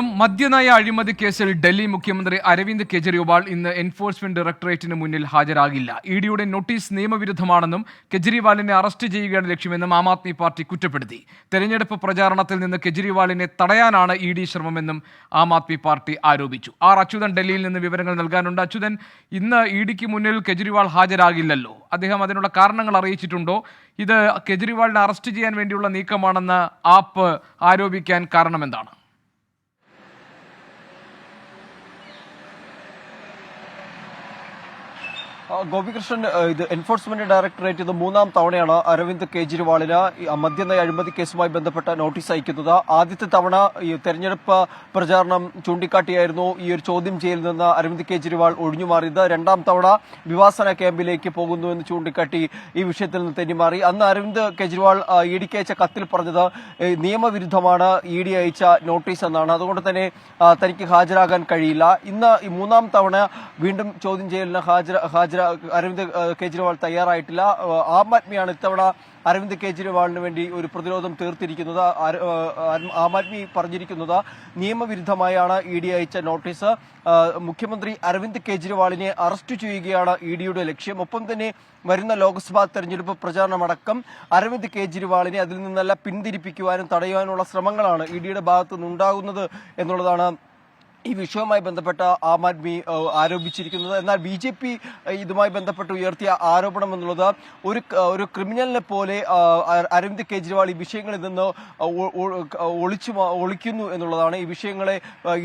മദ്യനയ അഴിമതി കേസിൽ ഡൽഹി മുഖ്യമന്ത്രി അരവിന്ദ് കെജ്രിവാൾ ഇന്ന് എൻഫോഴ്സ്മെന്റ് ഡയറക്ടറേറ്റിന് മുന്നിൽ ഹാജരാകില്ല. ഇഡിയുടെ നോട്ടീസ് നിയമവിരുദ്ധമാണെന്നും കെജ്രിവാളിനെ അറസ്റ്റ് ചെയ്യുകയാണ് ലക്ഷ്യമെന്നും ആം ആദ്മി പാർട്ടി കുറ്റപ്പെടുത്തി. തെരഞ്ഞെടുപ്പ് പ്രചാരണത്തിൽ നിന്ന് കെജ്രിവാളിനെ തടയാനാണ് ഇഡി ശ്രമമെന്നും ആം ആദ്മി പാർട്ടി ആരോപിച്ചു. അച്യുതൻ ഡൽഹിയിൽ നിന്ന് വിവരങ്ങൾ നൽകാനുണ്ട്. അച്യുതൻ, ഇന്ന് ഇഡിക്ക് മുന്നിൽ കെജ്രിവാൾ ഹാജരാകില്ലല്ലോ. അദ്ദേഹം അതിനുള്ള കാരണങ്ങൾ അറിയിച്ചിട്ടുണ്ടോ? ഇത് കെജ്രിവാളിനെ അറസ്റ്റ് ചെയ്യാൻ വേണ്ടിയുള്ള നീക്കമാണെന്ന് ആപ്പ് ആരോപിക്കാൻ കാരണമെന്താണ്? ഗോപികൃഷ്ണൻ, ഇത് എൻഫോഴ്സ്മെന്റ് ഡയറക്ടറേറ്റ് ഇത് മൂന്നാം തവണയാണ് അരവിന്ദ് കെജ്രിവാളിന് മദ്യനയ അഴിമതി കേസുമായി ബന്ധപ്പെട്ട നോട്ടീസ് അയക്കുന്നത്. ആദ്യത്തെ തവണ ഈ തെരഞ്ഞെടുപ്പ് പ്രചാരണം ചൂണ്ടിക്കാട്ടിയായിരുന്നു ഈ ഒരു ചോദ്യം ചെയ്യലിൽ നിന്ന് അരവിന്ദ് കെജ്രിവാൾ ഒഴിഞ്ഞുമാറിയത്. രണ്ടാം തവണ വിവാസന ക്യാമ്പിലേക്ക് പോകുന്നുവെന്ന് ചൂണ്ടിക്കാട്ടി ഈ വിഷയത്തിൽ നിന്ന് തെന്നിമാറി. അന്ന് അരവിന്ദ് കെജ്രിവാൾ ഇഡിക്ക് അയച്ച കത്തിൽ പറഞ്ഞത് നിയമവിരുദ്ധമാണ് ഇഡി അയച്ച നോട്ടീസ് എന്നാണ്. അതുകൊണ്ട് തന്നെ തനിക്ക് ഹാജരാകാൻ കഴിയില്ല. ഇന്ന് ഈ മൂന്നാം തവണ വീണ്ടും ചോദ്യം ചെയ്യലിന് അരവിന്ദ് കെജ്രിവാൾ തയ്യാറായിട്ടില്ല. ആം ആദ്മിയാണ് ഇത്തവണ അരവിന്ദ് കെജ്രിവാളിന് വേണ്ടി ഒരു പ്രതിരോധം തീർത്തിരിക്കുന്നത്. ആം ആദ്മി പറഞ്ഞിരിക്കുന്നത് നിയമവിരുദ്ധമായാണ് ഇഡി അയച്ച നോട്ടീസ്. മുഖ്യമന്ത്രി അരവിന്ദ് കെജ്രിവാളിനെ അറസ്റ്റ് ചെയ്യുകയാണ് ഇഡിയുടെ ലക്ഷ്യം. ഒപ്പം തന്നെ വരുന്ന ലോക്സഭാ തെരഞ്ഞെടുപ്പ് പ്രചാരണമടക്കം അരവിന്ദ് കെജ്രിവാളിനെ അതിൽ നിന്നെല്ലാം പിന്തിരിപ്പിക്കുവാനും തടയുവാനുള്ള ശ്രമങ്ങളാണ് ഇഡിയുടെ ഭാഗത്തു നിന്നുണ്ടാകുന്നത് എന്നുള്ളതാണ് ഈ വിഷയവുമായി ബന്ധപ്പെട്ട ആം ആദ്മി ആരോപിച്ചിരിക്കുന്നത്. എന്നാൽ ബി.ജെ.പി. ഇതുമായി ബന്ധപ്പെട്ട് ഉയർത്തിയ ആരോപണം എന്നുള്ളത് ഒരു ക്രിമിനലിനെ പോലെ അരവിന്ദ് കെജ്രിവാൾ ഈ വിഷയങ്ങളിൽ നിന്ന് ഒളിക്കുന്നു എന്നുള്ളതാണ്. ഈ വിഷയങ്ങളെ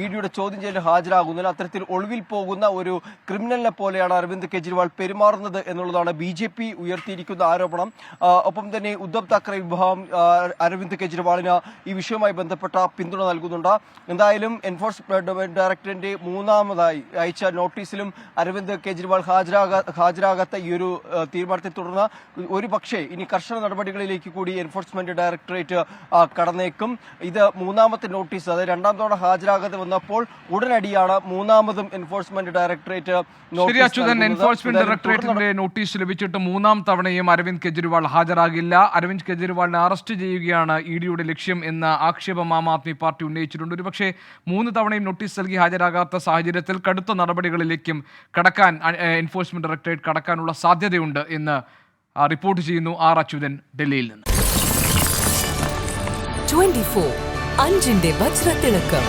ഇഡിയുടെ ചോദ്യം ചെയ്യലിന് ഹാജരാകുന്നില്ല. അത്തരത്തിൽ ഒളിവിൽ പോകുന്ന ഒരു ക്രിമിനലിനെ പോലെയാണ് അരവിന്ദ് കെജ്രിവാൾ പെരുമാറുന്നത് എന്നുള്ളതാണ് ബി.ജെ.പി. ഉയർത്തിയിരിക്കുന്ന ആരോപണം. ഒപ്പം തന്നെ ഉദ്ധവ് താക്കറെ വിഭാഗം അരവിന്ദ് കെജ്രിവാളിന് ഈ വിഷയവുമായി ബന്ധപ്പെട്ട പിന്തുണ നൽകുന്നുണ്ട്. എന്തായാലും എൻഫോഴ്സ്മെന്റ് ഡയറക്ടറേറ്റ് മൂന്നാമതായി അയച്ച നോട്ടീസിലും അരവിന്ദ് കെജ്രിവാൾ ഹാജരാകാത്ത ഈ ഒരു തീരുമാനത്തെ തുടർന്ന് ഒരു പക്ഷേ ഇനി കർശന നടപടികളിലേക്ക് കൂടി എൻഫോഴ്സ്മെന്റ് ഡയറക്ടറേറ്റ് കടന്നേക്കും. ഇത് മൂന്നാമത്തെ നോട്ടീസ്, അതായത് രണ്ടാം തവണ ഹാജരാകാതെ വന്നപ്പോൾ ഉടനടിയാണ് മൂന്നാമതും എൻഫോഴ്സ്മെന്റ് ഡയറക്ടറേറ്റ് എൻഫോഴ്സ്മെന്റ് ഡയറക്ടറേറ്റിന്റെ നോട്ടീസ് ലഭിച്ചിട്ട് മൂന്നാം തവണയും അരവിന്ദ് കെജ്രിവാൾ ഹാജരാകില്ല. അരവിന്ദ് കെജ്രിവാളിനെ അറസ്റ്റ് ചെയ്യുകയാണ് ഇഡിയുടെ ലക്ഷ്യം എന്ന ആക്ഷേപം ആം ആദ്മി പാർട്ടി ഉന്നയിച്ചിട്ടുണ്ട്. ഒരുപക്ഷെ 3 തവണയും നോട്ടീസ് നൽകി ഹാജരാകാത്ത സാഹചര്യത്തിൽ കടുത്ത നടപടികളിലേക്കും കടക്കാൻ എൻഫോഴ്സ്മെന്റ് ഡയറക്ടറേറ്റ് കടക്കാനുള്ള സാധ്യതയുണ്ട് എന്ന് റിപ്പോർട്ട് ചെയ്യുന്നു അച്യുതൻ ഡൽഹിയിൽ നിന്ന്. 24 അഞ്ചിന്റെ വജ്രത്തിളക്കം.